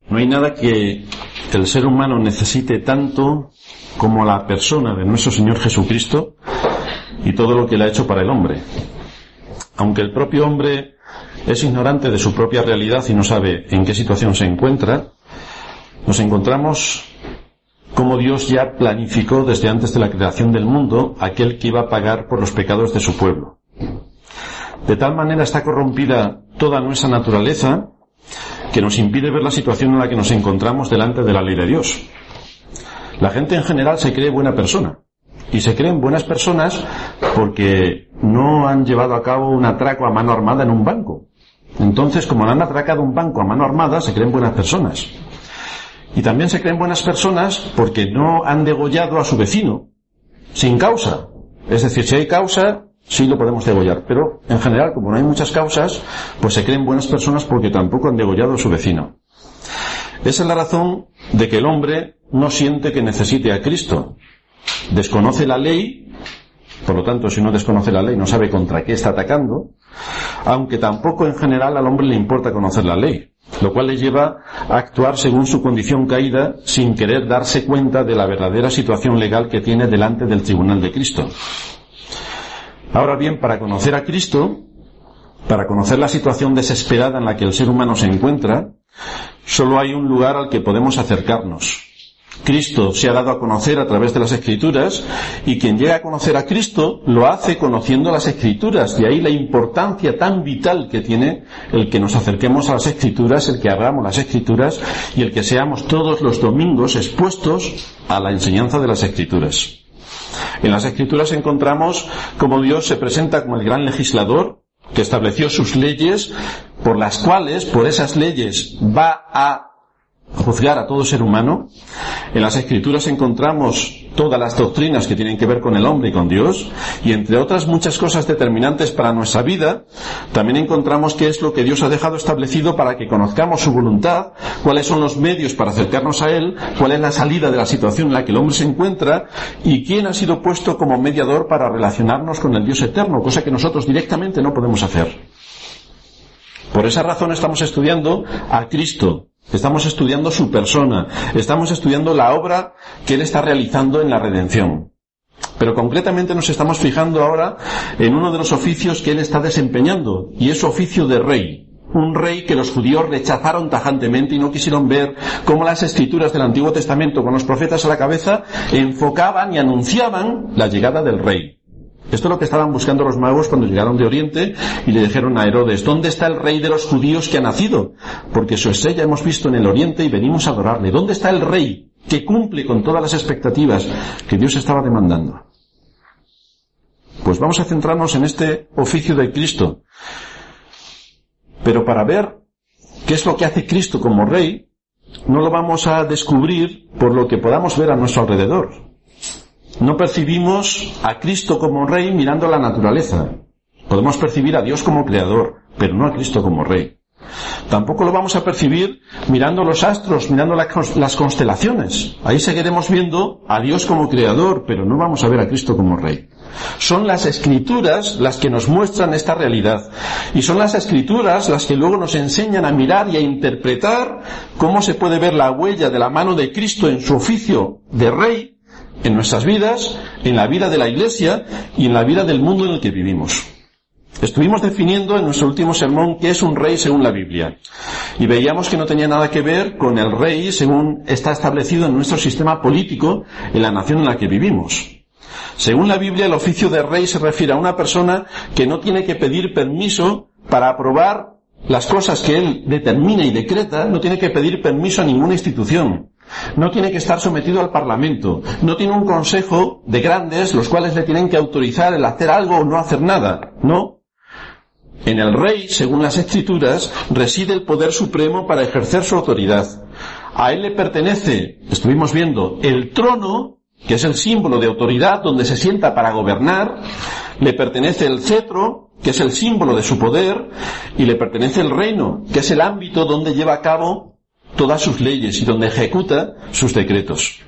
No hay nada que el ser humano necesite tanto como la persona de nuestro Señor Jesucristo y todo lo que Él ha hecho para el hombre. Aunque el propio hombre es ignorante de su propia realidad y no sabe en qué situación se encuentra, nos encontramos como Dios ya planificó desde antes de la creación del mundo aquel que iba a pagar por los pecados de su pueblo. De tal manera está corrompida toda nuestra naturaleza que nos impide ver la situación en la que nos encontramos delante de la ley de Dios. La gente en general se cree buena persona, y se creen buenas personas porque no han llevado a cabo un atraco a mano armada en un banco. Entonces, como no han atracado un banco a mano armada, se creen buenas personas. Y también se creen buenas personas porque no han degollado a su vecino sin causa. Es decir, si hay causa, sí lo podemos degollar, pero en general, como no hay muchas causas, pues se creen buenas personas porque tampoco han degollado a su vecino. Esa es la razón de que el hombre no siente que necesite a Cristo. Desconoce la ley, por lo tanto, si uno desconoce la ley no sabe contra qué está atacando, aunque tampoco en general al hombre le importa conocer la ley, lo cual le lleva a actuar según su condición caída sin querer darse cuenta de la verdadera situación legal que tiene delante del tribunal de Cristo. Ahora bien, para conocer a Cristo, para conocer la situación desesperada en la que el ser humano se encuentra, solo hay un lugar al que podemos acercarnos. Cristo se ha dado a conocer a través de las Escrituras, y quien llega a conocer a Cristo lo hace conociendo las Escrituras. De ahí la importancia tan vital que tiene el que nos acerquemos a las Escrituras, el que abramos las Escrituras y el que seamos todos los domingos expuestos a la enseñanza de las Escrituras. En las Escrituras encontramos cómo Dios se presenta como el gran legislador que estableció sus leyes, por las cuales, por esas leyes, va a juzgar a todo ser humano. En las Escrituras encontramos todas las doctrinas que tienen que ver con el hombre y con Dios, y entre otras muchas cosas determinantes para nuestra vida, también encontramos qué es lo que Dios ha dejado establecido para que conozcamos su voluntad, cuáles son los medios para acercarnos a Él, cuál es la salida de la situación en la que el hombre se encuentra, y quién ha sido puesto como mediador para relacionarnos con el Dios eterno, cosa que nosotros directamente no podemos hacer. Por esa razón estamos estudiando a Cristo. Estamos estudiando su persona, estamos estudiando la obra que Él está realizando en la redención. Pero concretamente nos estamos fijando ahora en uno de los oficios que Él está desempeñando, y es su oficio de rey. Un rey que los judíos rechazaron tajantemente y no quisieron ver cómo las Escrituras del Antiguo Testamento, con los profetas a la cabeza, enfocaban y anunciaban la llegada del rey. Esto es lo que estaban buscando los magos cuando llegaron de Oriente y le dijeron a Herodes: ¿dónde está el rey de los judíos que ha nacido? Porque su estrella hemos visto en el Oriente y venimos a adorarle. ¿Dónde está el rey que cumple con todas las expectativas que Dios estaba demandando? Pues vamos a centrarnos en este oficio de Cristo. Pero para ver qué es lo que hace Cristo como rey, no lo vamos a descubrir por lo que podamos ver a nuestro alrededor. No percibimos a Cristo como rey mirando la naturaleza. Podemos percibir a Dios como creador, pero no a Cristo como rey. Tampoco lo vamos a percibir mirando los astros, mirando las constelaciones. Ahí seguiremos viendo a Dios como creador, pero no vamos a ver a Cristo como rey. Son las Escrituras las que nos muestran esta realidad. Y son las Escrituras las que luego nos enseñan a mirar y a interpretar cómo se puede ver la huella de la mano de Cristo en su oficio de rey, en nuestras vidas, en la vida de la Iglesia y en la vida del mundo en el que vivimos. Estuvimos definiendo en nuestro último sermón qué es un rey según la Biblia, y veíamos que no tenía nada que ver con el rey según está establecido en nuestro sistema político en la nación en la que vivimos. Según la Biblia, el oficio de rey se refiere a una persona que no tiene que pedir permiso para aprobar las cosas que él determina y decreta, no tiene que pedir permiso a ninguna institución. No tiene que estar sometido al Parlamento, no tiene un consejo de grandes los cuales le tienen que autorizar el hacer algo o no hacer nada, no. En el rey, según las Escrituras, reside el poder supremo para ejercer su autoridad. A él le pertenece, estuvimos viendo, el trono, que es el símbolo de autoridad donde se sienta para gobernar, le pertenece el cetro, que es el símbolo de su poder, y le pertenece el reino, que es el ámbito donde lleva a cabo todas sus leyes y donde ejecuta sus decretos.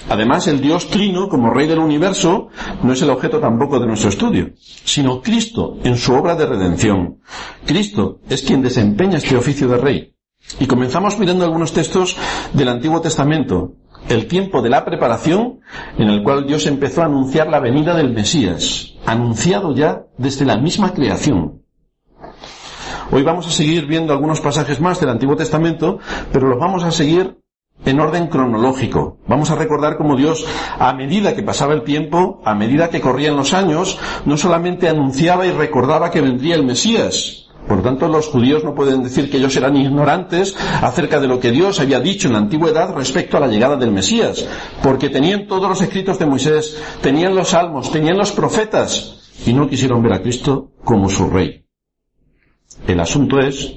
Además, el Dios Trino, como Rey del universo, no es el objeto tampoco de nuestro estudio, sino Cristo en su obra de redención. Cristo es quien desempeña este oficio de Rey. Y comenzamos mirando algunos textos del Antiguo Testamento, el tiempo de la preparación en el cual Dios empezó a anunciar la venida del Mesías, anunciado ya desde la misma creación. Hoy vamos a seguir viendo algunos pasajes más del Antiguo Testamento, pero los vamos a seguir en orden cronológico. Vamos a recordar cómo Dios, a medida que pasaba el tiempo, a medida que corrían los años, no solamente anunciaba y recordaba que vendría el Mesías. Por lo tanto, los judíos no pueden decir que ellos eran ignorantes acerca de lo que Dios había dicho en la antigüedad respecto a la llegada del Mesías, porque tenían todos los escritos de Moisés, tenían los salmos, tenían los profetas, y no quisieron ver a Cristo como su rey. El asunto es,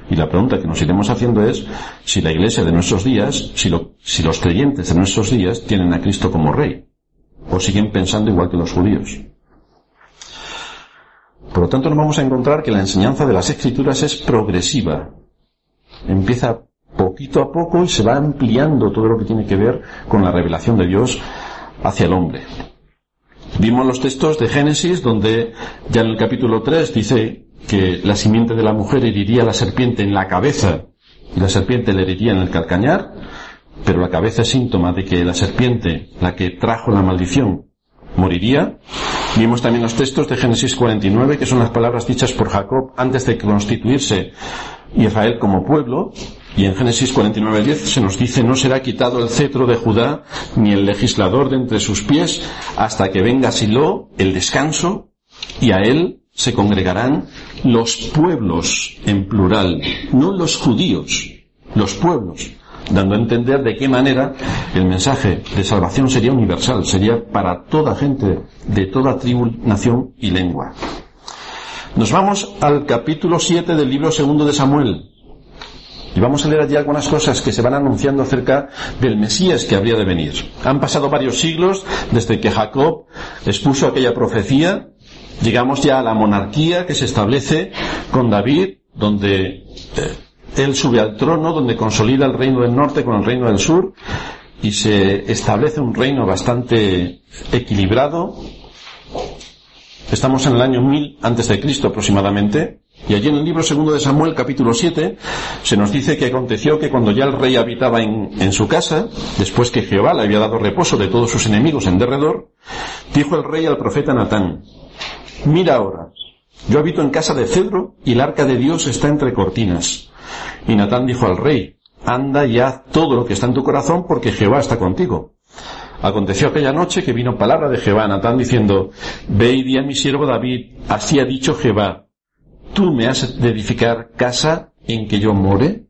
y la pregunta que nos iremos haciendo es, si la iglesia de nuestros días, si los creyentes de nuestros días tienen a Cristo como rey, o siguen pensando igual que los judíos. Por lo tanto, nos vamos a encontrar que la enseñanza de las Escrituras es progresiva. Empieza poquito a poco y se va ampliando todo lo que tiene que ver con la revelación de Dios hacia el hombre. Vimos los textos de Génesis, donde ya en el capítulo 3 dice que la simiente de la mujer heriría a la serpiente en la cabeza y la serpiente le heriría en el calcañar, pero la cabeza es síntoma de que la serpiente, la que trajo la maldición, moriría. Vimos también los textos de Génesis 49, que son las palabras dichas por Jacob antes de constituirse Israel como pueblo, y en Génesis 49:10 se nos dice: no será quitado el cetro de Judá, ni el legislador de entre sus pies, hasta que venga Silo, el descanso, y a él se congregarán los pueblos, en plural, no los judíos, los pueblos, dando a entender de qué manera el mensaje de salvación sería universal, sería para toda gente, de toda tribu, nación y lengua. Nos vamos al capítulo 7 del libro 2 de Samuel, y vamos a leer allí algunas cosas que se van anunciando acerca del Mesías que habría de venir. Han pasado varios siglos desde que Jacob expuso aquella profecía. Llegamos ya a la monarquía que se establece con David, donde él sube al trono, donde consolida el reino del norte con el reino del sur, y se establece un reino bastante equilibrado. Estamos en el año 1000 antes de Cristo aproximadamente, y allí en el libro 2 de Samuel, capítulo 7, se nos dice que aconteció que cuando ya el rey habitaba en su casa, después que Jehová le había dado reposo de todos sus enemigos en derredor, dijo el rey al profeta Natán: mira ahora, yo habito en casa de cedro y el arca de Dios está entre cortinas. Y Natán dijo al rey: anda y haz todo lo que está en tu corazón, porque Jehová está contigo. Aconteció aquella noche que vino palabra de Jehová a Natán diciendo: ve y di a mi siervo David, así ha dicho Jehová, ¿tú me has de edificar casa en que yo more?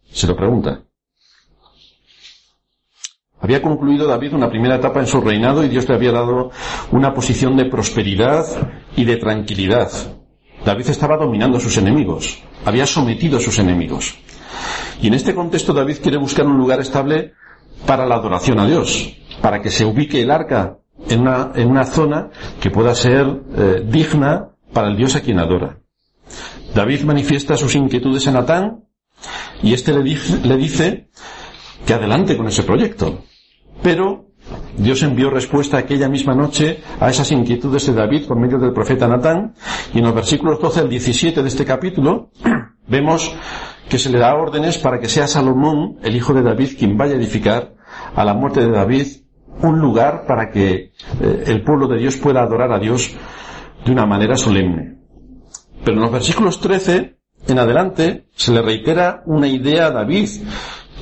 Se lo pregunta. Había concluido David una primera etapa en su reinado y Dios le había dado una posición de prosperidad y de tranquilidad. David estaba dominando a sus enemigos, había sometido a sus enemigos. Y en este contexto David quiere buscar un lugar estable para la adoración a Dios, para que se ubique el arca en una zona que pueda ser digna para el Dios a quien adora. David manifiesta sus inquietudes a Natán y éste le dice que adelante con ese proyecto. Pero Dios envió respuesta aquella misma noche a esas inquietudes de David por medio del profeta Natán, y en los versículos 12 al 17 de este capítulo vemos que se le da órdenes para que sea Salomón, el hijo de David, quien vaya a edificar a la muerte de David un lugar para que el pueblo de Dios pueda adorar a Dios de una manera solemne. Pero en los versículos 13 en adelante se le reitera una idea a David,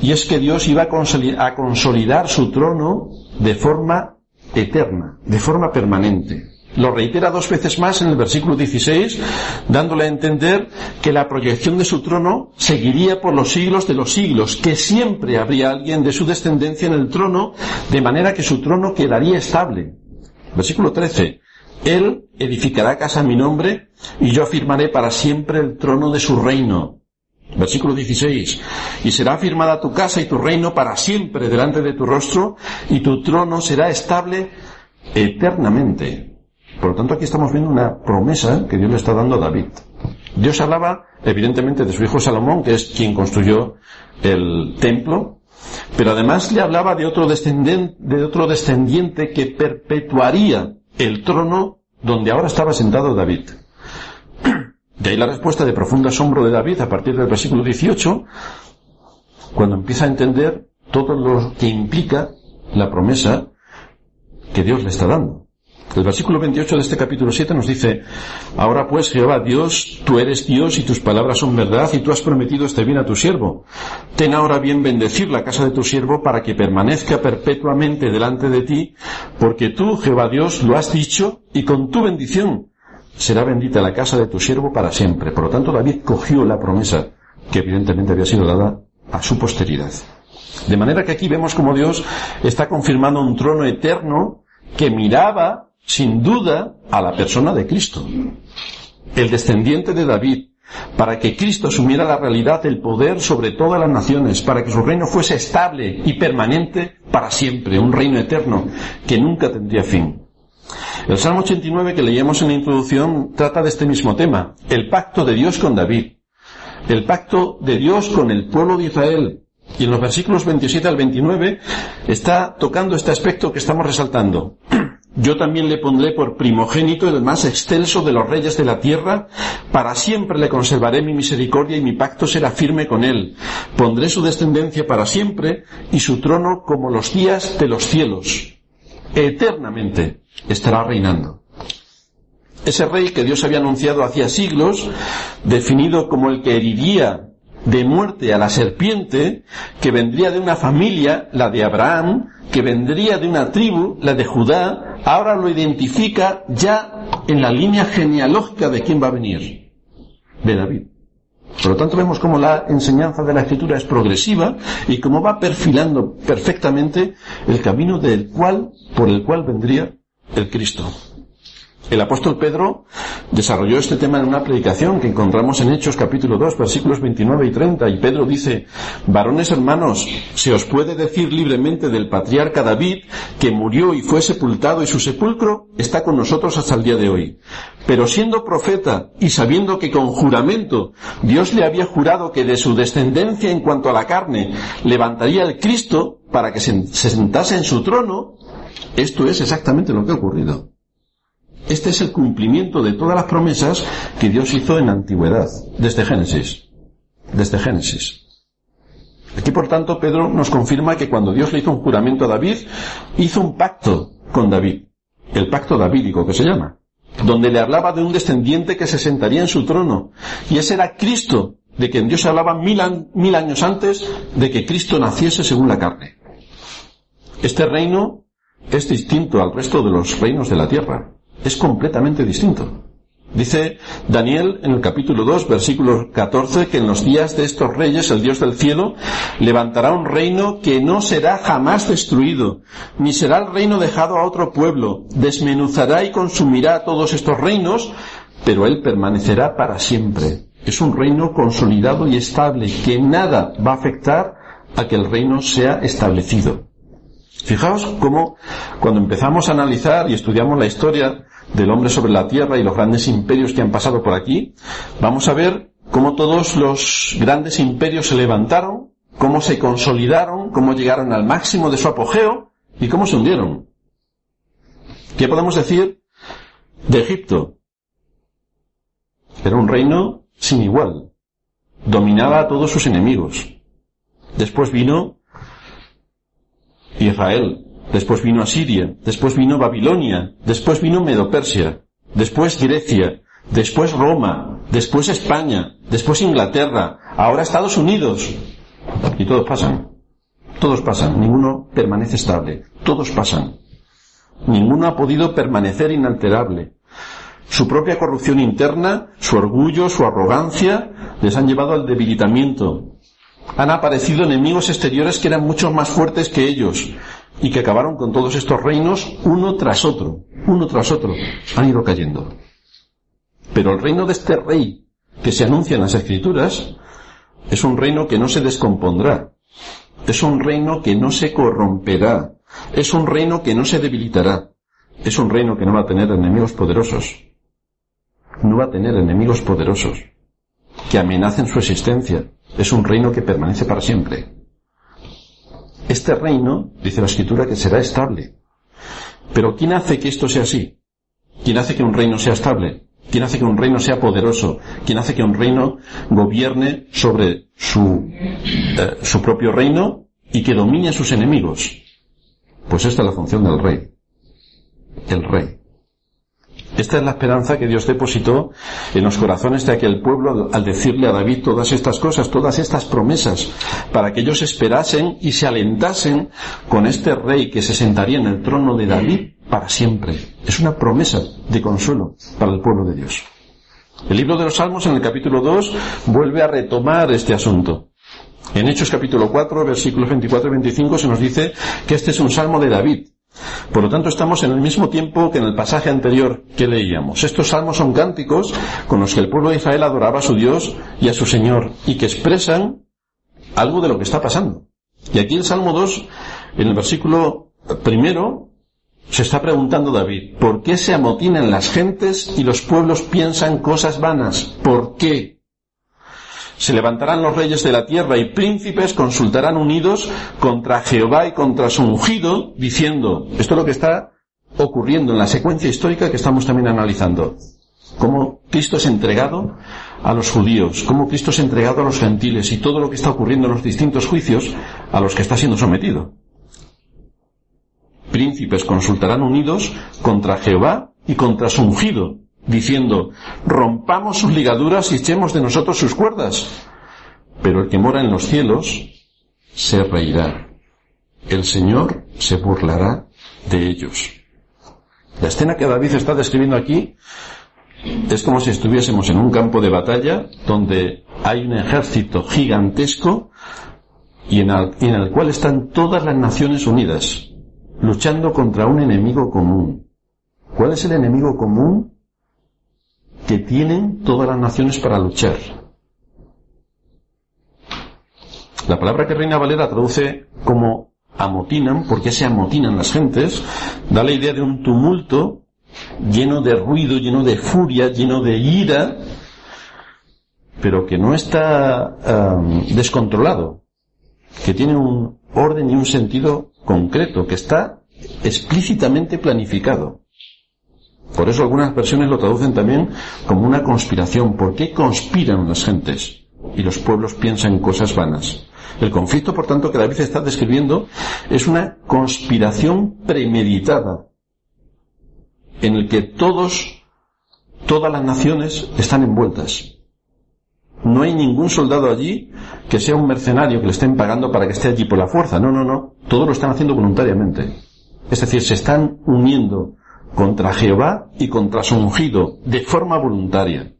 y es que Dios iba a consolidar su trono de forma eterna, de forma permanente. Lo reitera 2 veces más en el versículo 16, dándole a entender que la proyección de su trono seguiría por los siglos de los siglos, que siempre habría alguien de su descendencia en el trono, de manera que su trono quedaría estable. Versículo 13. Él edificará casa a mi nombre, y yo afirmaré para siempre el trono de su reino. Versículo 16. Y será afirmada tu casa y tu reino para siempre delante de tu rostro, y tu trono será estable eternamente. Por lo tanto, aquí estamos viendo una promesa que Dios le está dando a David. Dios hablaba, evidentemente, de su hijo Salomón, que es quien construyó el templo, pero además le hablaba de otro descendiente que perpetuaría el trono donde ahora estaba sentado David. De ahí la respuesta de profundo asombro de David a partir del versículo 18, cuando empieza a entender todo lo que implica la promesa que Dios le está dando. El versículo 28 de este capítulo 7 nos dice: ahora pues, Jehová Dios, tú eres Dios y tus palabras son verdad, y tú has prometido este bien a tu siervo. Ten ahora bien bendecir la casa de tu siervo para que permanezca perpetuamente delante de ti, porque tú, Jehová Dios, lo has dicho, y con tu bendición será bendita la casa de tu siervo para siempre. Por lo tanto, David cogió la promesa que evidentemente había sido dada a su posteridad. De manera que aquí vemos como Dios está confirmando un trono eterno que miraba sin duda a la persona de Cristo, el descendiente de David, para que Cristo asumiera la realidad del poder sobre todas las naciones, para que su reino fuese estable y permanente para siempre, un reino eterno que nunca tendría fin. El Salmo 89 que leíamos en la introducción trata de este mismo tema, el pacto de Dios con David, el pacto de Dios con el pueblo de Israel. Y en los versículos 27 al 29 está tocando este aspecto que estamos resaltando. Yo también le pondré por primogénito el más excelso de los reyes de la tierra. Para siempre le conservaré mi misericordia y mi pacto será firme con él. Pondré su descendencia para siempre y su trono como los días de los cielos. Eternamente estará reinando. Ese rey que Dios había anunciado hacía siglos, definido como el que heriría de muerte a la serpiente, que vendría de una familia, la de Abraham, que vendría de una tribu, la de Judá, ahora lo identifica ya en la línea genealógica de quién va a venir, de David. Por lo tanto, vemos cómo la enseñanza de la Escritura es progresiva y cómo va perfilando perfectamente el camino por el cual vendría el Cristo. El apóstol Pedro desarrolló este tema en una predicación que encontramos en Hechos capítulo 2, versículos 29 y 30, y Pedro dice: varones hermanos, se os puede decir libremente del patriarca David, que murió y fue sepultado, y su sepulcro está con nosotros hasta el día de hoy. Pero siendo profeta y sabiendo que con juramento Dios le había jurado que de su descendencia en cuanto a la carne levantaría el Cristo para que se sentase en su trono, esto es exactamente lo que ha ocurrido. Este es el cumplimiento de todas las promesas que Dios hizo en la antigüedad, desde Génesis. Aquí, por tanto, Pedro nos confirma que cuando Dios le hizo un juramento a David, hizo un pacto con David, el pacto davídico que se llama, donde le hablaba de un descendiente que se sentaría en su trono, y ese era Cristo, de quien Dios hablaba mil años antes de que Cristo naciese según la carne. Este reino es distinto al resto de los reinos de la tierra. Es completamente distinto. Dice Daniel en el capítulo 2, versículo 14, que en los días de estos reyes el Dios del cielo levantará un reino que no será jamás destruido, ni será el reino dejado a otro pueblo. Desmenuzará y consumirá todos estos reinos, pero él permanecerá para siempre. Es un reino consolidado y estable, que nada va a afectar a que el reino sea establecido. Fijaos cómo cuando empezamos a analizar y estudiamos la historia del hombre sobre la tierra y los grandes imperios que han pasado por aquí, vamos a ver cómo todos los grandes imperios se levantaron, cómo se consolidaron, cómo llegaron al máximo de su apogeo y cómo se hundieron. ¿Qué podemos decir de Egipto? Era un reino sin igual. Dominaba a todos sus enemigos. Después vino Israel, después vino Asiria, después vino Babilonia, después vino Medo-Persia, después Grecia, después Roma, después España, después Inglaterra, ahora Estados Unidos. Y todos pasan, ninguno permanece estable, todos pasan. Ninguno ha podido permanecer inalterable. Su propia corrupción interna, su orgullo, su arrogancia, les han llevado al debilitamiento. Han aparecido enemigos exteriores que eran mucho más fuertes que ellos y que acabaron con todos estos reinos uno tras otro, han ido cayendo. Pero el reino de este rey que se anuncia en las Escrituras es un reino que no se descompondrá, es un reino que no se corromperá, es un reino que no se debilitará, es un reino que no va a tener enemigos poderosos, que amenacen su existencia. Es un reino que permanece para siempre. Este reino, dice la Escritura, que será estable. Pero ¿quién hace que esto sea así? ¿Quién hace que un reino sea estable? ¿Quién hace que un reino sea poderoso? ¿Quién hace que un reino gobierne sobre su propio reino y que domine a sus enemigos? Pues esta es la función del rey. El rey. Esta es la esperanza que Dios depositó en los corazones de aquel pueblo al decirle a David todas estas cosas, todas estas promesas, para que ellos esperasen y se alentasen con este rey que se sentaría en el trono de David para siempre. Es una promesa de consuelo para el pueblo de Dios. El libro de los Salmos, en el capítulo 2, vuelve a retomar este asunto. En Hechos capítulo 4, versículos 24 y 25, se nos dice que este es un salmo de David. Por lo tanto, estamos en el mismo tiempo que en el pasaje anterior que leíamos. Estos salmos son cánticos con los que el pueblo de Israel adoraba a su Dios y a su Señor, y que expresan algo de lo que está pasando. Y aquí el Salmo 2, en el versículo primero, se está preguntando David: ¿por qué se amotinan las gentes y los pueblos piensan cosas vanas? ¿Por qué? Se levantarán los reyes de la tierra y príncipes consultarán unidos contra Jehová y contra su ungido, diciendo... Esto es lo que está ocurriendo en la secuencia histórica que estamos también analizando. Cómo Cristo es entregado a los judíos, cómo Cristo es entregado a los gentiles y todo lo que está ocurriendo en los distintos juicios a los que está siendo sometido. Príncipes consultarán unidos contra Jehová y contra su ungido, diciendo: rompamos sus ligaduras y echemos de nosotros sus cuerdas. Pero el que mora en los cielos se reirá. El Señor se burlará de ellos. La escena que David está describiendo aquí es como si estuviésemos en un campo de batalla donde hay un ejército gigantesco y en el cual están todas las naciones unidas, luchando contra un enemigo común. ¿Cuál es el enemigo común que tienen todas las naciones para luchar? La palabra que Reina Valera traduce como amotinan, porque se amotinan las gentes, da la idea de un tumulto lleno de ruido, lleno de furia, lleno de ira, pero que no está descontrolado, que tiene un orden y un sentido concreto, que está explícitamente planificado. Por eso algunas versiones lo traducen también como una conspiración. ¿Por qué conspiran las gentes y los pueblos piensan cosas vanas? El conflicto, por tanto, que David está describiendo es una conspiración premeditada en el que todas las naciones están envueltas. No hay ningún soldado allí que sea un mercenario que le estén pagando para que esté allí por la fuerza. No. Todo lo están haciendo voluntariamente. Es decir, se están uniendo contra Jehová y contra su ungido de forma voluntaria.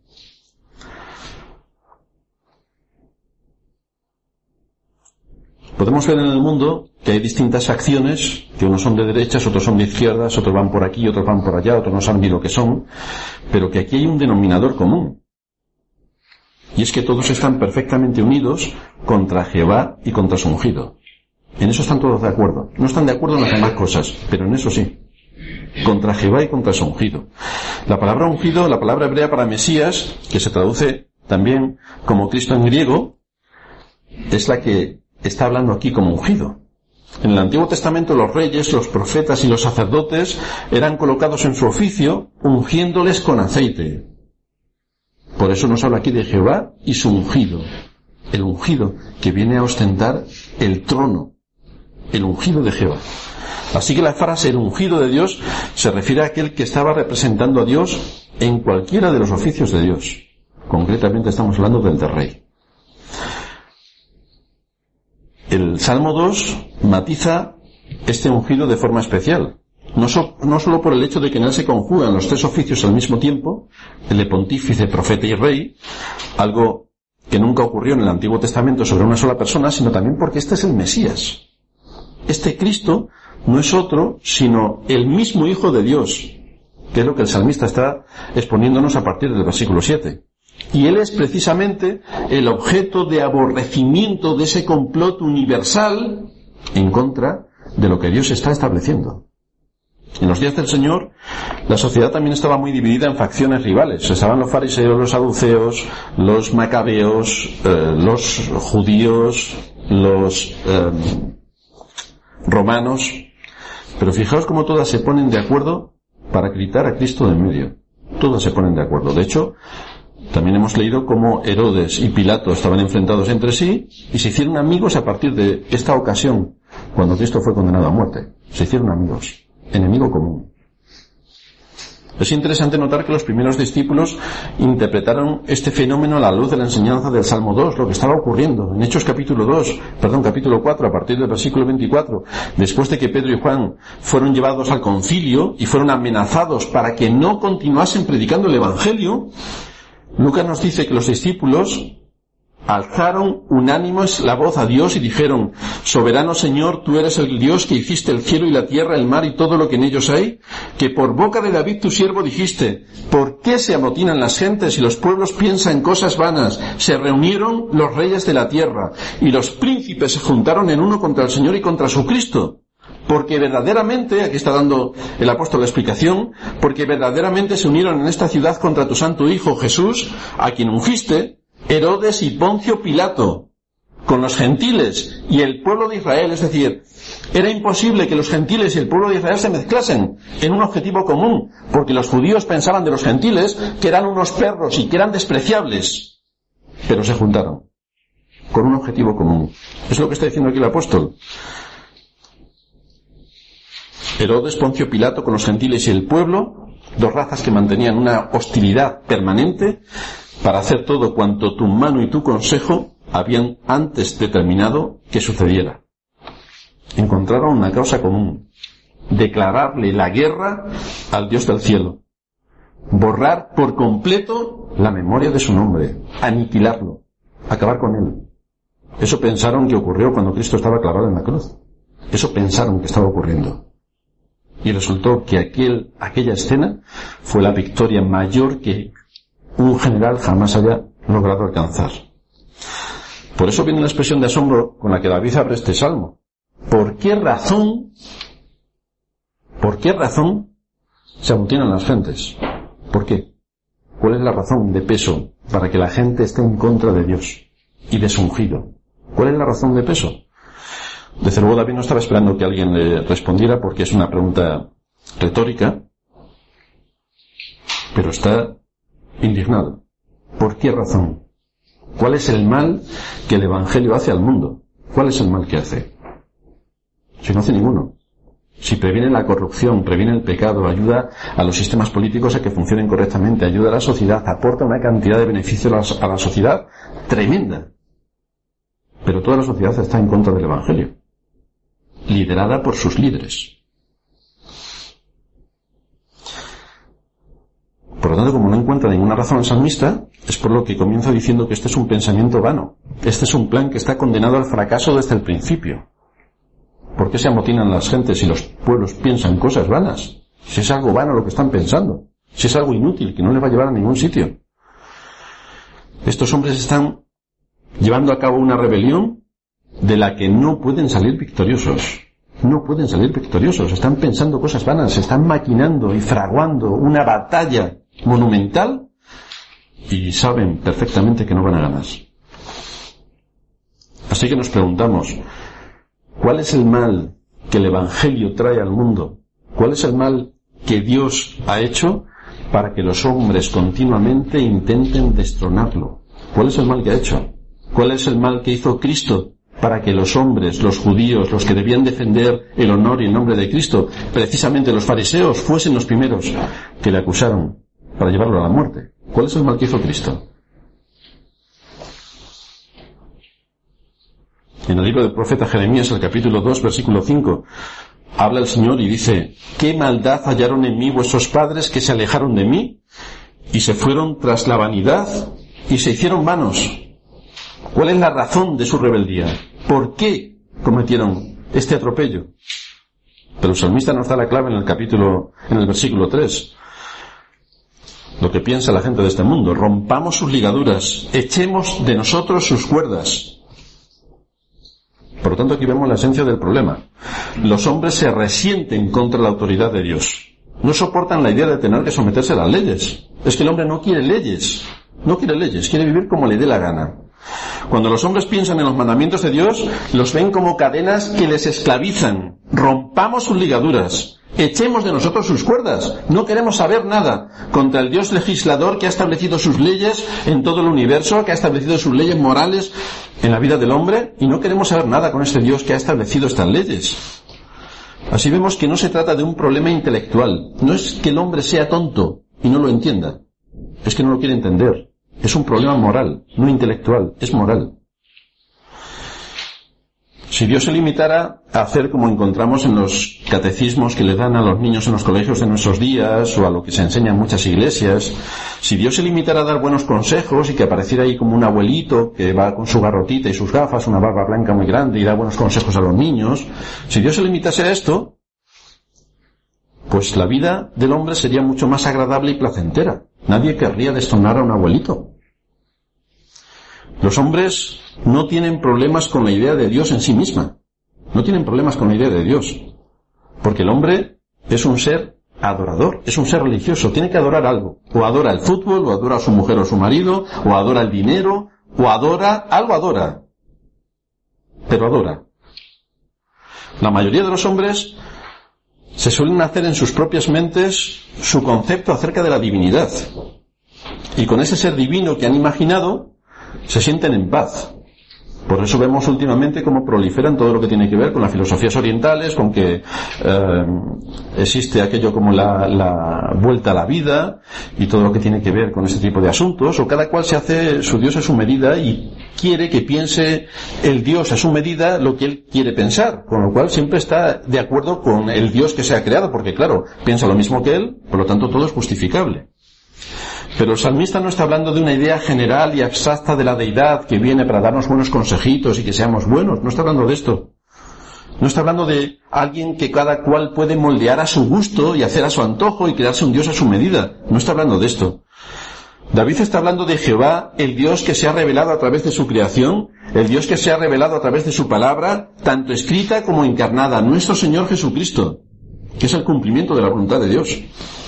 Podemos ver en el mundo que hay distintas facciones, que unos son de derechas, otros son de izquierdas, otros van por aquí, otros van por allá, otros no saben ni lo que son, pero que aquí hay un denominador común. Y es que todos están perfectamente unidos contra Jehová y contra su ungido. En eso están todos de acuerdo. No están de acuerdo en las demás cosas, pero en eso sí. Contra Jehová y contra su ungido. La palabra ungido, la palabra hebrea para Mesías, que se traduce también como Cristo en griego, es la que está hablando aquí como ungido. En el Antiguo Testamento los reyes, los profetas y los sacerdotes eran colocados en su oficio ungiéndoles con aceite. Por eso nos habla aquí de Jehová y su ungido. El ungido que viene a ostentar el trono. El ungido de Jehová. Así que la frase el ungido de Dios se refiere a aquel que estaba representando a Dios en cualquiera de los oficios de Dios. Concretamente estamos hablando del de rey. El Salmo 2 matiza este ungido de forma especial. No solo por el hecho de que en él se conjugan los tres oficios al mismo tiempo, el de pontífice, profeta y rey, algo que nunca ocurrió en el Antiguo Testamento sobre una sola persona, sino también porque este es el Mesías. Este Cristo no es otro sino el mismo Hijo de Dios, que es lo que el salmista está exponiéndonos a partir del versículo 7. Y él es precisamente el objeto de aborrecimiento de ese complot universal en contra de lo que Dios está estableciendo. En los días del Señor, la sociedad también estaba muy dividida en facciones rivales. Estaban los fariseos, los saduceos, los macabeos, los judíos, los romanos. Pero fijaos cómo todas se ponen de acuerdo para quitar a Cristo de en medio. Todas se ponen de acuerdo. De hecho, también hemos leído cómo Herodes y Pilato estaban enfrentados entre sí y se hicieron amigos a partir de esta ocasión, cuando Cristo fue condenado a muerte. Se hicieron amigos, enemigo común. Es interesante notar que los primeros discípulos interpretaron este fenómeno a la luz de la enseñanza del Salmo 2, lo que estaba ocurriendo en Hechos capítulo 4, a partir del versículo 24, después de que Pedro y Juan fueron llevados al concilio y fueron amenazados para que no continuasen predicando el Evangelio. Lucas nos dice que los discípulos alzaron unánimes la voz a Dios y dijeron: Soberano Señor, tú eres el Dios que hiciste el cielo y la tierra, el mar y todo lo que en ellos hay, que por boca de David tu siervo dijiste: ¿por qué se amotinan las gentes y los pueblos piensan cosas vanas? Se reunieron los reyes de la tierra y los príncipes se juntaron en uno contra el Señor y contra su Cristo. Porque verdaderamente, aquí está dando el apóstol la explicación, porque verdaderamente se unieron en esta ciudad contra tu santo Hijo Jesús, a quien ungiste, Herodes y Poncio Pilato, con los gentiles y el pueblo de Israel. Es decir, era imposible que los gentiles y el pueblo de Israel se mezclasen en un objetivo común, porque los judíos pensaban de los gentiles que eran unos perros y que eran despreciables. Pero se juntaron con un objetivo común. Es lo que está diciendo aquí el apóstol. Herodes, Poncio Pilato con los gentiles y el pueblo, dos razas que mantenían una hostilidad permanente para hacer todo cuanto tu mano y tu consejo habían antes determinado que sucediera. Encontraron una causa común: declararle la guerra al Dios del cielo, borrar por completo la memoria de su nombre, aniquilarlo, acabar con él. Eso pensaron que ocurrió cuando Cristo estaba clavado en la cruz. Eso pensaron que estaba ocurriendo. Y resultó que aquella escena fue la victoria mayor que un general jamás haya logrado alcanzar. Por eso viene la expresión de asombro con la que David abre este salmo. ¿Por qué razón se amotinan las gentes? ¿Por qué? ¿Cuál es la razón de peso para que la gente esté en contra de Dios y de su ungido? ¿Cuál es la razón de peso? Desde luego David no estaba esperando que alguien le respondiera, porque es una pregunta retórica, pero está indignado. ¿Por qué razón? ¿Cuál es el mal que el Evangelio hace al mundo? ¿Cuál es el mal que hace? Si no hace ninguno. Si previene la corrupción, previene el pecado, ayuda a los sistemas políticos a que funcionen correctamente, ayuda a la sociedad, aporta una cantidad de beneficios a la sociedad tremenda. Pero toda la sociedad está en contra del Evangelio, liderada por sus líderes. Por lo tanto, como no encuentra ninguna razón el salmista, es por lo que comienza diciendo que este es un pensamiento vano. Este es un plan que está condenado al fracaso desde el principio. ¿Por qué se amotinan las gentes y los pueblos piensan cosas vanas? Si es algo vano lo que están pensando, si es algo inútil que no les va a llevar a ningún sitio. Estos hombres están llevando a cabo una rebelión de la que no pueden salir victoriosos. No pueden salir victoriosos. Están pensando cosas vanas, están maquinando y fraguando una batalla monumental y saben perfectamente que no van a ganar. Así que nos preguntamos, ¿cuál es el mal que el Evangelio trae al mundo? ¿Cuál es el mal que Dios ha hecho para que los hombres continuamente intenten destronarlo? ¿Cuál es el mal que ha hecho? ¿Cuál es el mal que hizo Cristo para que los hombres, los judíos, los que debían defender el honor y el nombre de Cristo, precisamente los fariseos, fuesen los primeros que le acusaron para llevarlo a la muerte? ¿Cuál es el mal que hizo Cristo? En el libro del profeta Jeremías, el capítulo 2, versículo 5, habla el Señor y dice: ¿qué maldad hallaron en mí vuestros padres que se alejaron de mí y se fueron tras la vanidad y se hicieron vanos? ¿Cuál es la razón de su rebeldía? ¿Por qué cometieron este atropello? Pero el salmista nos da la clave en el versículo 3. Lo que piensa la gente de este mundo: rompamos sus ligaduras, echemos de nosotros sus cuerdas. Por lo tanto, aquí vemos la esencia del problema. Los hombres se resienten contra la autoridad de Dios. No soportan la idea de tener que someterse a las leyes. Es que el hombre no quiere leyes. No quiere leyes, quiere vivir como le dé la gana. Cuando los hombres piensan en los mandamientos de Dios, los ven como cadenas que les esclavizan. Rompamos sus ligaduras, Echemos de nosotros sus cuerdas. No queremos saber nada contra el Dios legislador que ha establecido sus leyes en todo el universo, que ha establecido sus leyes morales en la vida del hombre, y no queremos saber nada con este Dios que ha establecido estas leyes. Así vemos que no se trata de un problema intelectual. No es que el hombre sea tonto y no lo entienda. Es que no lo quiere entender. Es un problema moral, no intelectual, es moral. Si Dios se limitara a hacer como encontramos en los catecismos que le dan a los niños en los colegios de nuestros días, o a lo que se enseña en muchas iglesias, si Dios se limitara a dar buenos consejos y que apareciera ahí como un abuelito que va con su garrotita y sus gafas, una barba blanca muy grande y da buenos consejos a los niños, si Dios se limitase a esto, pues la vida del hombre sería mucho más agradable y placentera. Nadie querría destronar a un abuelito. Los hombres no tienen problemas con la idea de Dios en sí misma. No tienen problemas con la idea de Dios. Porque el hombre es un ser adorador, es un ser religioso, tiene que adorar algo. O adora el fútbol, o adora a su mujer o su marido, o adora el dinero, o algo adora. Pero adora. La mayoría de los hombres se suelen hacer en sus propias mentes su concepto acerca de la divinidad. Y con ese ser divino que han imaginado, se sienten en paz. Por eso vemos últimamente cómo proliferan todo lo que tiene que ver con las filosofías orientales, con que existe aquello como la vuelta a la vida y todo lo que tiene que ver con este tipo de asuntos, o cada cual se hace su Dios a su medida y quiere que piense el Dios a su medida lo que él quiere pensar, con lo cual siempre está de acuerdo con el Dios que se ha creado, porque claro, piensa lo mismo que él, por lo tanto todo es justificable. Pero el salmista no está hablando de una idea general y abstracta de la deidad que viene para darnos buenos consejitos y que seamos buenos. No está hablando de esto. No está hablando de alguien que cada cual puede moldear a su gusto y hacer a su antojo y crearse un Dios a su medida. No está hablando de esto. David está hablando de Jehová, el Dios que se ha revelado a través de su creación, el Dios que se ha revelado a través de su palabra, tanto escrita como encarnada, nuestro Señor Jesucristo, que es el cumplimiento de la voluntad de Dios.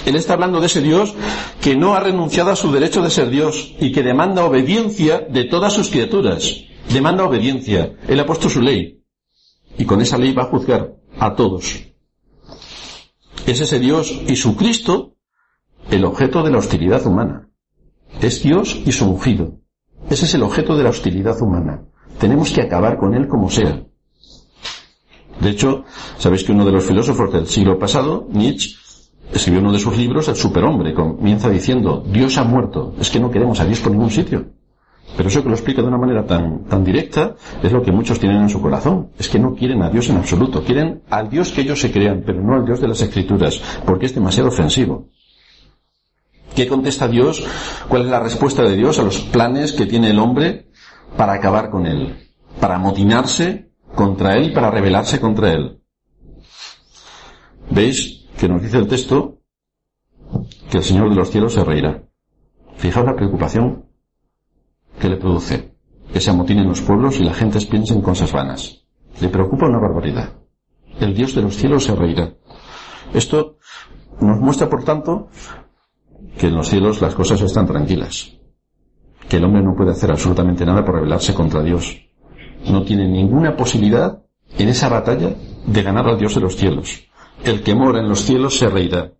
Él está hablando de ese Dios que no ha renunciado a su derecho de ser Dios y que demanda obediencia de todas sus criaturas. Demanda obediencia. Él ha puesto su ley y con esa ley va a juzgar a todos. Es ese Dios y su Cristo el objeto de la hostilidad humana. Es Dios y su ungido. Ese es el objeto de la hostilidad humana. Tenemos que acabar con él como sea. De hecho, sabéis que uno de los filósofos del siglo pasado, Nietzsche, escribió uno de sus libros, El superhombre, comienza diciendo, Dios ha muerto, es que no queremos a Dios por ningún sitio. Pero eso que lo explica de una manera tan directa es lo que muchos tienen en su corazón. Es que no quieren a Dios en absoluto, quieren al Dios que ellos se crean, pero no al Dios de las Escrituras, porque es demasiado ofensivo. ¿Qué contesta Dios? ¿Cuál es la respuesta de Dios a los planes que tiene el hombre para acabar con él? Para amotinarse contra él y para rebelarse contra él. ¿Veis que nos dice el texto que el Señor de los cielos se reirá? Fijaos la preocupación que le produce que se amotinen los pueblos y la gente piense en cosas vanas. Le preocupa una barbaridad. El Dios de los cielos se reirá. Esto nos muestra, por tanto, que en los cielos las cosas están tranquilas, que el hombre no puede hacer absolutamente nada por rebelarse contra Dios. No tiene ninguna posibilidad en esa batalla de ganar al Dios de los cielos. El que mora en los cielos se reirá.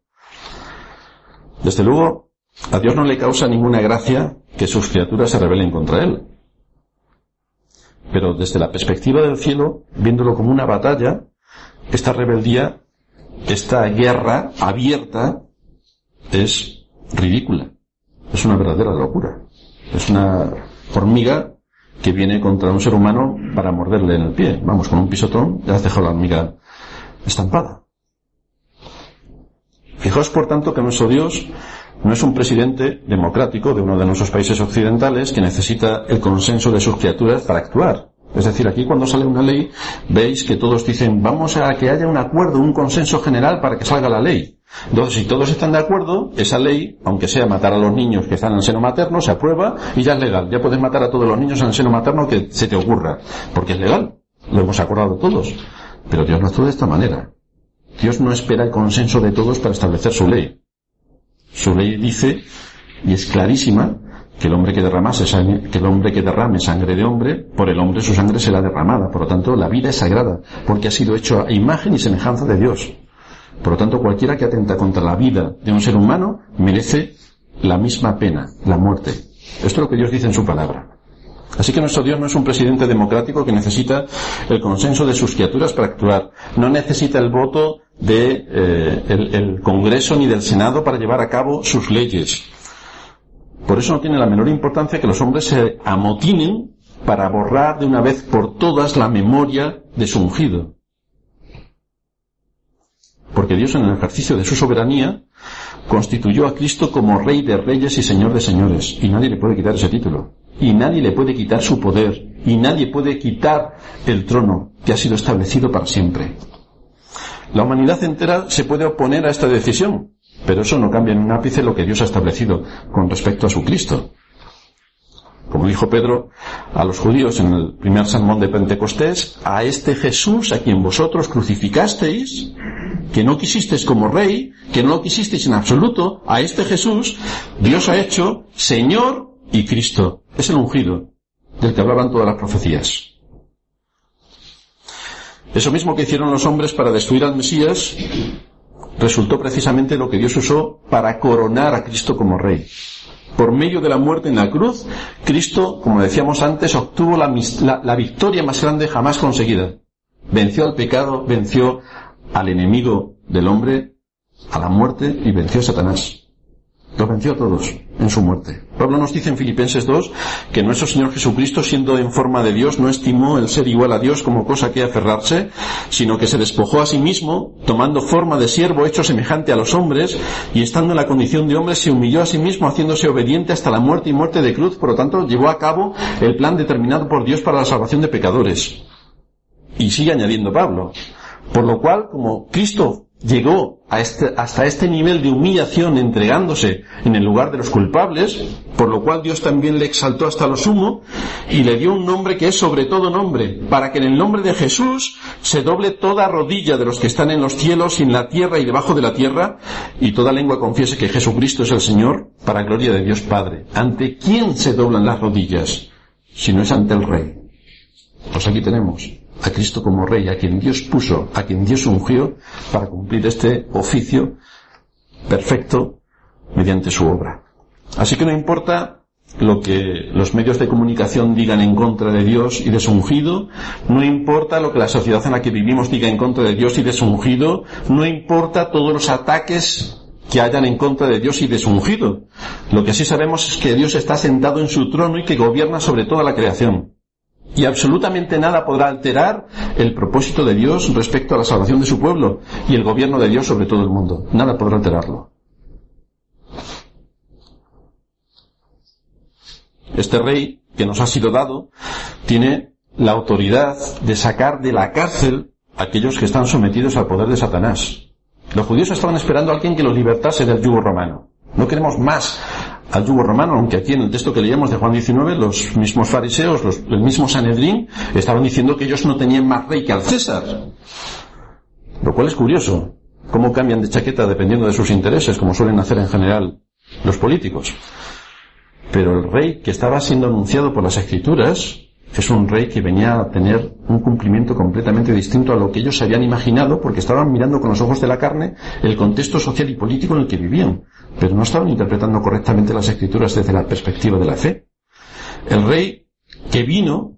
Desde luego, a Dios no le causa ninguna gracia que sus criaturas se rebelen contra él. Pero desde la perspectiva del cielo, viéndolo como una batalla, esta rebeldía, esta guerra abierta, es ridícula. Es una verdadera locura. Es una hormiga que viene contra un ser humano para morderle en el pie. Vamos, con un pisotón ya has dejado la hormiga estampada. Fijaos, por tanto, que nuestro Dios no es un presidente democrático de uno de nuestros países occidentales que necesita el consenso de sus criaturas para actuar. Es decir, aquí cuando sale una ley, veis que todos dicen, vamos a que haya un acuerdo, un consenso general para que salga la ley. Entonces, si todos están de acuerdo, esa ley, aunque sea matar a los niños que están en el seno materno, se aprueba y ya es legal. Ya puedes matar a todos los niños en el seno materno que se te ocurra, porque es legal. Lo hemos acordado todos. Pero Dios no actúa de esta manera. Dios no espera el consenso de todos para establecer su ley. Su ley dice, y es clarísima, que el hombre que derrame sangre de hombre, por el hombre su sangre será derramada. Por lo tanto, la vida es sagrada, porque ha sido hecho a imagen y semejanza de Dios. Por lo tanto, cualquiera que atenta contra la vida de un ser humano merece la misma pena, la muerte. Esto es lo que Dios dice en su palabra. Así que nuestro Dios no es un presidente democrático que necesita el consenso de sus criaturas para actuar. No necesita el voto del Congreso ni del Senado para llevar a cabo sus leyes. Por eso no tiene la menor importancia que los hombres se amotinen para borrar de una vez por todas la memoria de su ungido. Porque Dios, en el ejercicio de su soberanía, constituyó a Cristo como Rey de Reyes y Señor de Señores, y nadie le puede quitar ese título, y nadie le puede quitar su poder, y nadie puede quitar el trono que ha sido establecido para siempre. La humanidad entera se puede oponer a esta decisión, pero eso no cambia en un ápice lo que Dios ha establecido con respecto a su Cristo. Como dijo Pedro a los judíos en el primer sermón de Pentecostés, a este Jesús a quien vosotros crucificasteis, que no quisisteis como rey, que no lo quisisteis en absoluto, a este Jesús Dios ha hecho Señor y Cristo. Es el ungido del que hablaban todas las profecías. Eso mismo que hicieron los hombres para destruir al Mesías resultó precisamente lo que Dios usó para coronar a Cristo como rey. Por medio de la muerte en la cruz, Cristo, como decíamos antes, obtuvo la victoria más grande jamás conseguida. Venció al pecado, venció al enemigo del hombre, a la muerte, y venció a Satanás. Los venció a todos en su muerte. Pablo nos dice en Filipenses 2 que nuestro Señor Jesucristo, siendo en forma de Dios, no estimó el ser igual a Dios como cosa que aferrarse, sino que se despojó a sí mismo, tomando forma de siervo hecho semejante a los hombres, y estando en la condición de hombre se humilló a sí mismo, haciéndose obediente hasta la muerte y muerte de cruz. Por lo tanto, llevó a cabo el plan determinado por Dios para la salvación de pecadores. Y sigue añadiendo Pablo. Por lo cual, como Cristo llegó hasta este nivel de humillación entregándose en el lugar de los culpables, por lo cual Dios también le exaltó hasta lo sumo y le dio un nombre que es sobre todo nombre, para que en el nombre de Jesús se doble toda rodilla de los que están en los cielos y en la tierra y debajo de la tierra, y toda lengua confiese que Jesucristo es el Señor, para gloria de Dios Padre. ¿Ante quién se doblan las rodillas? Si no es ante el Rey. Pues aquí tenemos a Cristo como Rey, a quien Dios puso, a quien Dios ungió para cumplir este oficio perfecto mediante su obra. Así que no importa lo que los medios de comunicación digan en contra de Dios y de su ungido, no importa lo que la sociedad en la que vivimos diga en contra de Dios y de su ungido, no importa todos los ataques que hayan en contra de Dios y de su ungido. Lo que sí sabemos es que Dios está sentado en su trono y que gobierna sobre toda la creación. Y absolutamente nada podrá alterar el propósito de Dios respecto a la salvación de su pueblo y el gobierno de Dios sobre todo el mundo. Nada podrá alterarlo. Este Rey que nos ha sido dado tiene la autoridad de sacar de la cárcel a aquellos que están sometidos al poder de Satanás. Los judíos estaban esperando a alguien que los libertase del yugo romano. No queremos más al yugo romano, aunque aquí en el texto que leíamos de Juan 19, los mismos fariseos, el mismo Sanedrín, estaban diciendo que ellos no tenían más rey que al César. Lo cual es curioso, cómo cambian de chaqueta dependiendo de sus intereses, como suelen hacer en general los políticos. Pero el rey que estaba siendo anunciado por las Escrituras es un rey que venía a tener un cumplimiento completamente distinto a lo que ellos se habían imaginado, porque estaban mirando con los ojos de la carne el contexto social y político en el que vivían, pero no estaban interpretando correctamente las Escrituras desde la perspectiva de la fe. El rey que vino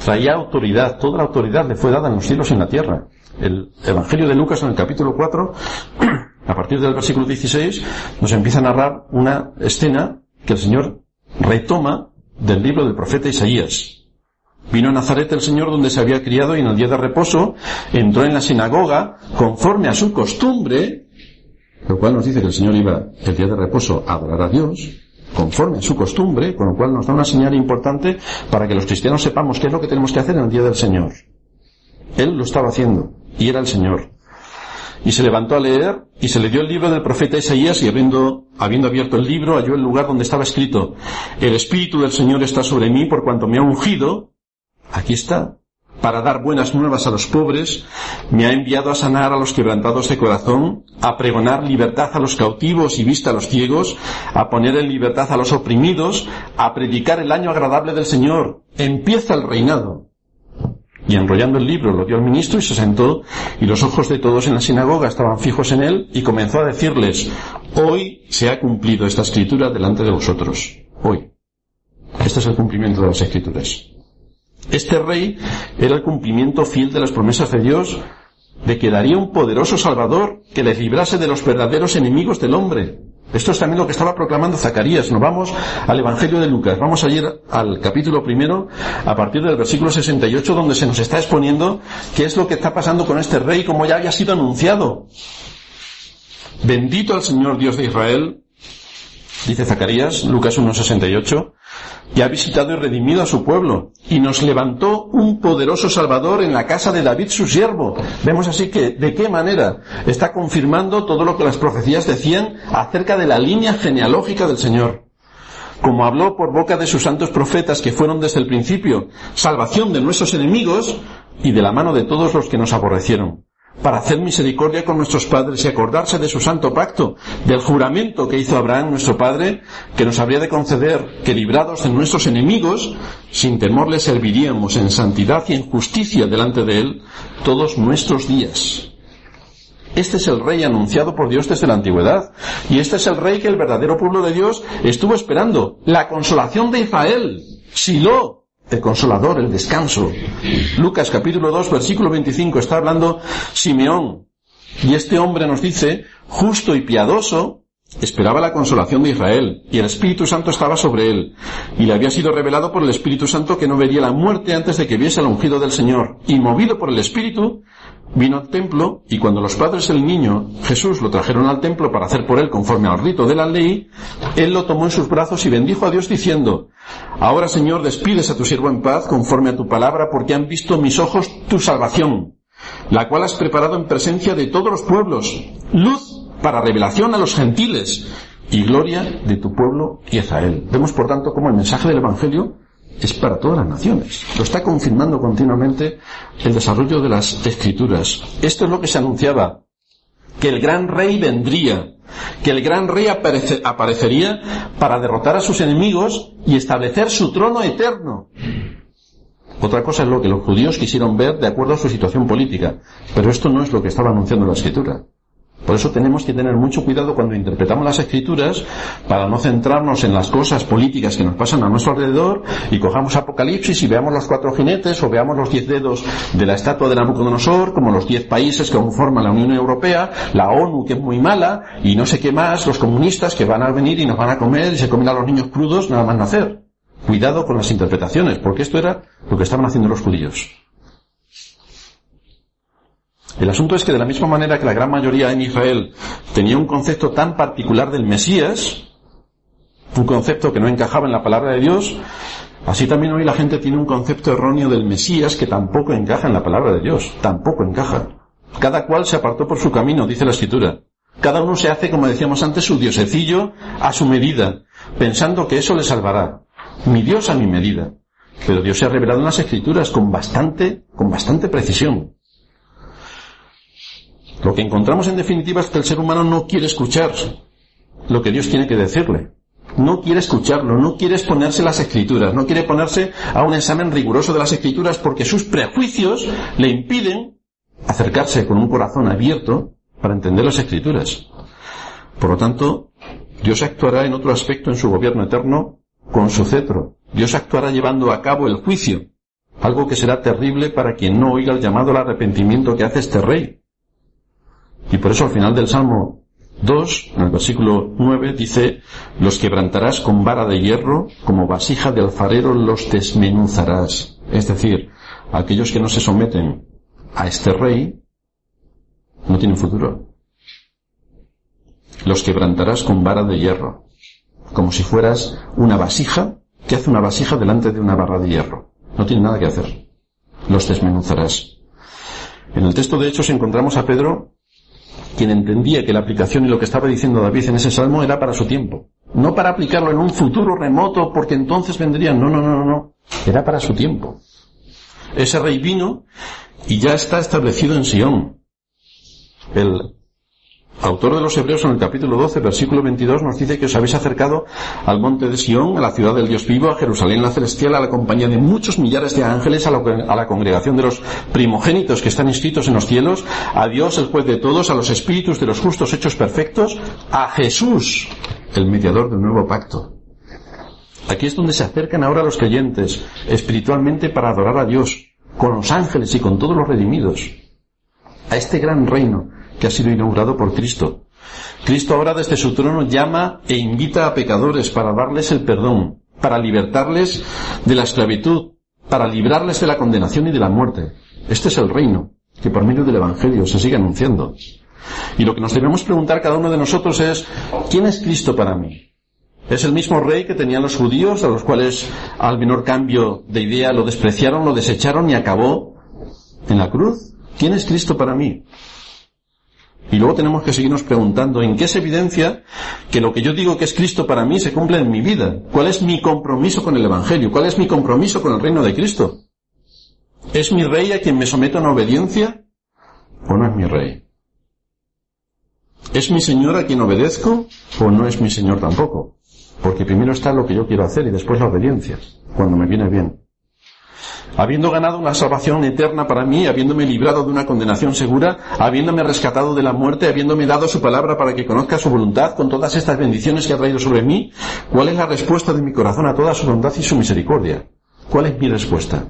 traía autoridad, toda la autoridad le fue dada en los cielos y en la tierra. El Evangelio de Lucas, en el capítulo 4, a partir del versículo 16, nos empieza a narrar una escena que el Señor retoma del libro del profeta Isaías. Vino a Nazaret el Señor donde se había criado, y en el día de reposo entró en la sinagoga conforme a su costumbre, lo cual nos dice que el Señor iba el día de reposo a adorar a Dios, conforme a su costumbre, con lo cual nos da una señal importante para que los cristianos sepamos qué es lo que tenemos que hacer en el día del Señor. Él lo estaba haciendo, y era el Señor. Y se levantó a leer, y se le dio el libro del profeta Isaías, y habiendo abierto el libro, halló el lugar donde estaba escrito: El Espíritu del Señor está sobre mí, por cuanto me ha ungido, aquí está, para dar buenas nuevas a los pobres, me ha enviado a sanar a los quebrantados de corazón, a pregonar libertad a los cautivos y vista a los ciegos, a poner en libertad a los oprimidos, a predicar el año agradable del Señor. Empieza el reinado. Y enrollando el libro lo dio al ministro y se sentó, y los ojos de todos en la sinagoga estaban fijos en él, y comenzó a decirles: hoy se ha cumplido esta escritura delante de vosotros. Hoy. Este es el cumplimiento de las escrituras. Este rey era el cumplimiento fiel de las promesas de Dios, de que daría un poderoso Salvador que les librase de los verdaderos enemigos del hombre. Esto es también lo que estaba proclamando Zacarías. Nos vamos al Evangelio de Lucas. Vamos a ir al capítulo 1, a partir del versículo 68, donde se nos está exponiendo qué es lo que está pasando con este rey, como ya había sido anunciado. Bendito al Señor Dios de Israel, dice Zacarías, Lucas 1:68, y ha visitado y redimido a su pueblo, y nos levantó un poderoso Salvador en la casa de David su siervo. Vemos así que, ¿de qué manera está confirmando todo lo que las profecías decían acerca de la línea genealógica del Señor? Como habló por boca de sus santos profetas que fueron desde el principio, salvación de nuestros enemigos y de la mano de todos los que nos aborrecieron, para hacer misericordia con nuestros padres y acordarse de su santo pacto, del juramento que hizo Abraham nuestro padre, que nos habría de conceder que, librados de nuestros enemigos, sin temor le serviríamos en santidad y en justicia delante de él todos nuestros días. Este es el rey anunciado por Dios desde la antigüedad, y este es el rey que el verdadero pueblo de Dios estuvo esperando, la consolación de Israel, Silo, el consolador, el descanso. Lucas capítulo 2 versículo 25 está hablando Simeón, y este hombre nos dice: justo y piadoso, esperaba la consolación de Israel, y el Espíritu Santo estaba sobre él, y le había sido revelado por el Espíritu Santo que no vería la muerte antes de que viese al ungido del Señor. Y movido por el Espíritu, vino al templo, y cuando los padres del niño Jesús lo trajeron al templo para hacer por él conforme al rito de la ley, él lo tomó en sus brazos y bendijo a Dios diciendo: ahora, Señor, despides a tu siervo en paz conforme a tu palabra, porque han visto mis ojos tu salvación, la cual has preparado en presencia de todos los pueblos, luz para revelación a los gentiles y gloria de tu pueblo Israel. Vemos, por tanto, cómo el mensaje del Evangelio es para todas las naciones. Lo está confirmando continuamente el desarrollo de las Escrituras. Esto es lo que se anunciaba, que el gran rey vendría, que el gran rey aparecería para derrotar a sus enemigos y establecer su trono eterno. Otra cosa es lo que los judíos quisieron ver de acuerdo a su situación política, pero esto no es lo que estaba anunciando la Escritura. Por eso tenemos que tener mucho cuidado cuando interpretamos las Escrituras, para no centrarnos en las cosas políticas que nos pasan a nuestro alrededor y cojamos Apocalipsis y veamos los 4 jinetes o veamos los 10 dedos de la estatua de Nabucodonosor, como los 10 países que conforman la Unión Europea, la ONU, que es muy mala, y no sé qué más, los comunistas que van a venir y nos van a comer y se comen a los niños crudos nada más nacer. Cuidado con las interpretaciones, porque esto era lo que estaban haciendo los judíos. El asunto es que, de la misma manera que la gran mayoría en Israel tenía un concepto tan particular del Mesías, un concepto que no encajaba en la palabra de Dios, así también hoy la gente tiene un concepto erróneo del Mesías que tampoco encaja en la palabra de Dios, tampoco encaja. Cada cual se apartó por su camino, dice la Escritura. Cada uno se hace, como decíamos antes, su diosecillo a su medida, pensando que eso le salvará. Mi Dios a mi medida. Pero Dios se ha revelado en las Escrituras con bastante precisión. Lo que encontramos en definitiva es que el ser humano no quiere escuchar lo que Dios tiene que decirle. No quiere escucharlo, no quiere exponerse a las Escrituras, no quiere ponerse a un examen riguroso de las Escrituras porque sus prejuicios le impiden acercarse con un corazón abierto para entender las Escrituras. Por lo tanto, Dios actuará en otro aspecto en su gobierno eterno con su cetro. Dios actuará llevando a cabo el juicio, algo que será terrible para quien no oiga el llamado al arrepentimiento que hace este rey. Y por eso al final del Salmo 2, en el versículo 9, dice: los quebrantarás con vara de hierro, como vasija de alfarero los desmenuzarás. Es decir, aquellos que no se someten a este rey no tienen futuro. Los quebrantarás con vara de hierro, como si fueras una vasija que hace una vasija delante de una barra de hierro. No tiene nada que hacer. Los desmenuzarás. En el texto de Hechos encontramos a Pedro, quien entendía que la aplicación y lo que estaba diciendo David en ese salmo era para su tiempo. No para aplicarlo en un futuro remoto, porque entonces vendrían. No. Era para su tiempo. Ese rey vino y ya está establecido en Sion. El autor de los Hebreos, en el capítulo 12, versículo 22, nos dice que os habéis acercado al monte de Sión, a la ciudad del Dios vivo, a Jerusalén la celestial, a la compañía de muchos millares de ángeles, a la congregación de los primogénitos que están inscritos en los cielos, a Dios, el juez de todos, a los espíritus de los justos hechos perfectos, a Jesús, el mediador del nuevo pacto. Aquí es donde se acercan ahora los creyentes, espiritualmente, para adorar a Dios, con los ángeles y con todos los redimidos, a este gran reino que ha sido inaugurado por Cristo. Cristo ahora desde su trono llama e invita a pecadores para darles el perdón, para libertarles de la esclavitud, para librarles de la condenación y de la muerte. Este es el reino que por medio del Evangelio se sigue anunciando. Y lo que nos debemos preguntar cada uno de nosotros es, ¿quién es Cristo para mí? ¿Es el mismo rey que tenían los judíos, a los cuales al menor cambio de idea lo despreciaron, lo desecharon y acabó en la cruz? ¿Quién es Cristo para mí? Y luego tenemos que seguirnos preguntando en qué se evidencia que lo que yo digo que es Cristo para mí se cumple en mi vida. ¿Cuál es mi compromiso con el Evangelio? ¿Cuál es mi compromiso con el reino de Cristo? ¿Es mi rey a quien me someto en obediencia o no es mi rey? ¿Es mi Señor a quien obedezco o no es mi Señor tampoco? Porque primero está lo que yo quiero hacer y después la obediencia, cuando me viene bien. Habiendo ganado una salvación eterna para mí, habiéndome librado de una condenación segura, habiéndome rescatado de la muerte, habiéndome dado su palabra para que conozca su voluntad, con todas estas bendiciones que ha traído sobre mí, ¿cuál es la respuesta de mi corazón a toda su bondad y su misericordia? ¿Cuál es mi respuesta?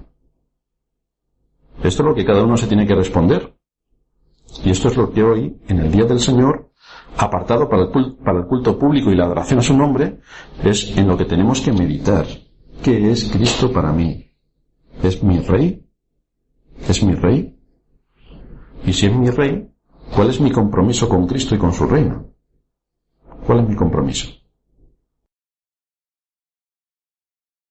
Esto es lo que cada uno se tiene que responder. Y esto es lo que hoy, en el Día del Señor, apartado para el culto público y la adoración a su nombre, es en lo que tenemos que meditar. ¿Qué es Cristo para mí? ¿Es mi rey? ¿Es mi rey? Y si es mi rey, ¿cuál es mi compromiso con Cristo y con su reino? ¿Cuál es mi compromiso?